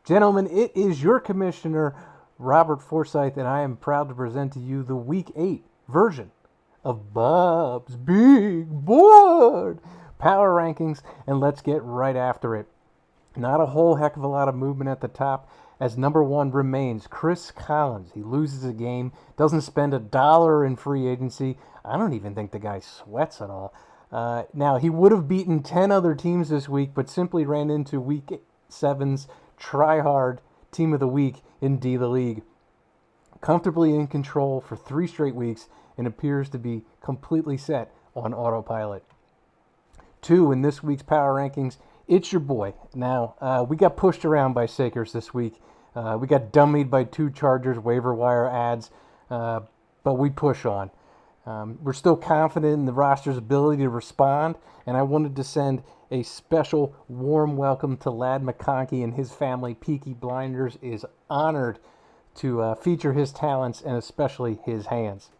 Gentlemen, it is your commissioner, Robert Forsyth, and I am proud to present to you the Week 8 version of Bob's Big Board Power Rankings, and let's get right after it. Not a whole heck of a lot of movement at the top, as number one remains Chris Collins. He loses a game, doesn't spend $1 in free agency. I don't even think the guy sweats at all. Now, he would have beaten 10 other teams this week, but simply ran into Week 7's try-hard team of the week in D the League. Comfortably in control for 3 straight weeks and appears to be completely set on autopilot. 2 in this week's power rankings, it's your boy. Now, we got pushed around by Sakers this week. We got dummied by 2 Chargers waiver wire ads, but we push on. We're still confident in the roster's ability to respond, and I wanted to send a special warm welcome to Ladd McConkey and his family. Peaky Blinders is honored to feature his talents and especially his hands.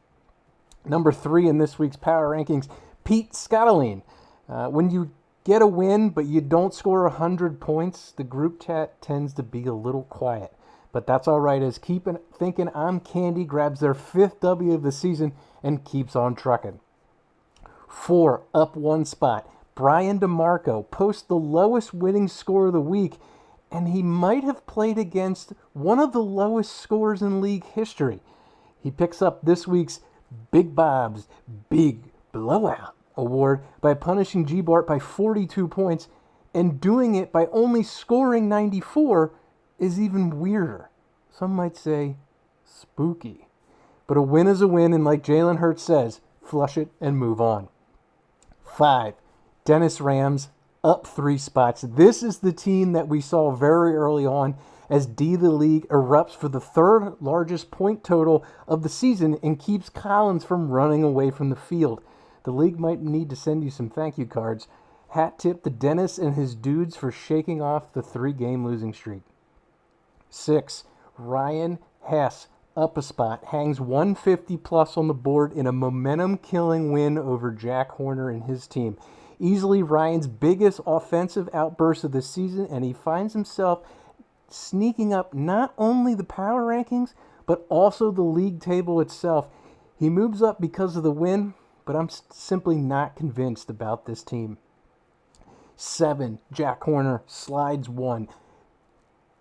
Number 3 in this week's power rankings, Pete Scottoline. When you get a win, but you don't score 100 points, the group chat tends to be a little quiet. But that's all right, as Keep Thinking I'm Candy grabs their 5th W of the season and keeps on trucking. 4, up 1 spot. Brian DeMarco posts the lowest winning score of the week, and he might have played against one of the lowest scores in league history. He picks up this week's Big Bob's Big Blowout award by punishing G. Bart by 42 points, and doing it by only scoring 94 is even weirder. Some might say spooky. But a win is a win, and like Jalen Hurts says, flush it and move on. 5, Dennis Rams, up 3 spots. This is the team that we saw very early on as D the League erupts for the 3rd largest point total of the season and keeps Collins from running away from the field. The league might need to send you some thank you cards. Hat tip to Dennis and his dudes for shaking off the 3-game losing streak. 6, Ryan Hess, up a spot, hangs 150 plus on the board in a momentum-killing win over Jack Horner and his team. Easily Ryan's biggest offensive outburst of the season, and he finds himself sneaking up not only the power rankings, but also the league table itself. He moves up because of the win, but I'm simply not convinced about this team. 7, Jack Horner slides 1.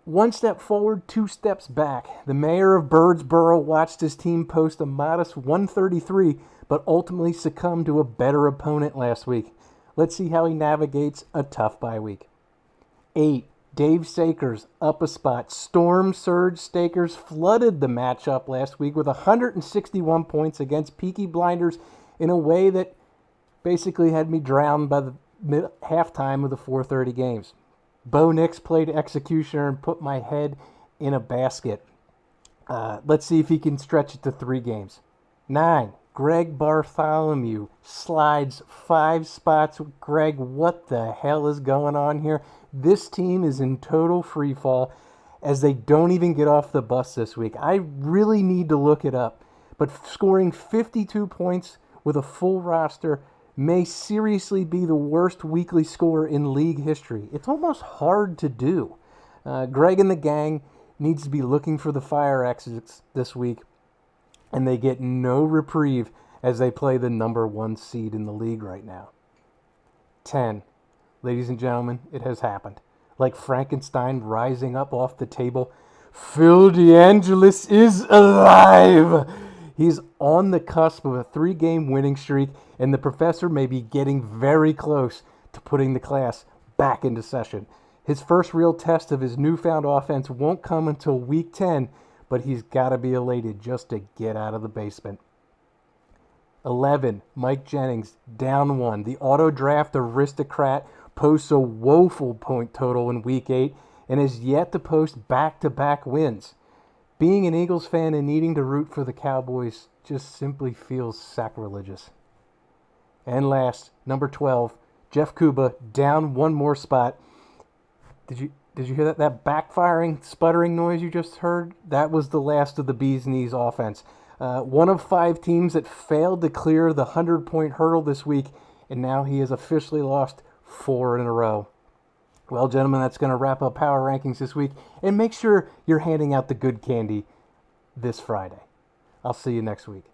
1 step forward, 2 steps back. The mayor of Birdsboro watched his team post a modest 133, but ultimately succumbed to a better opponent last week. Let's see how he navigates a tough bye week. 8, Dave Sakers, up a spot. Storm Surge Stakers flooded the matchup last week with 161 points against Peaky Blinders in a way that basically had me drowned by the halftime of the 4:30 games. Bo Nix played executioner and put my head in a basket. Let's see if he can stretch it to 3 games. 9, Greg Bartholomew slides 5 spots. Greg, what the hell is going on here? This team is in total freefall as they don't even get off the bus this week. I really need to look it up. But scoring 52 points with a full roster may seriously be the worst weekly score in league history. It's almost hard to do. Greg and the gang needs to be looking for the fire exits this week, and they get no reprieve as they play the number 1 seed in the league right now. 10. Ladies and gentlemen, it has happened. Like Frankenstein rising up off the table, Phil DeAngelis is alive! He's on the cusp of a 3-game winning streak, and the professor may be getting very close to putting the class back into session. His first real test of his newfound offense won't come until week 10, but he's got to be elated just to get out of the basement. 11, Mike Jennings, down 1. The auto draft aristocrat posts a woeful point total in week 8 and has yet to post back-to-back wins. Being an Eagles fan and needing to root for the Cowboys just simply feels sacrilegious. And last, number 12, Jeff Kuba, down 1 more spot. Did you hear that backfiring, sputtering noise you just heard? That was the last of the bee's knees offense. One of 5 teams that failed to clear the 100-point hurdle this week, and now he has officially lost 4 in a row. Well, gentlemen, that's going to wrap up Power Rankings this week. And make sure you're handing out the good candy this Friday. I'll see you next week.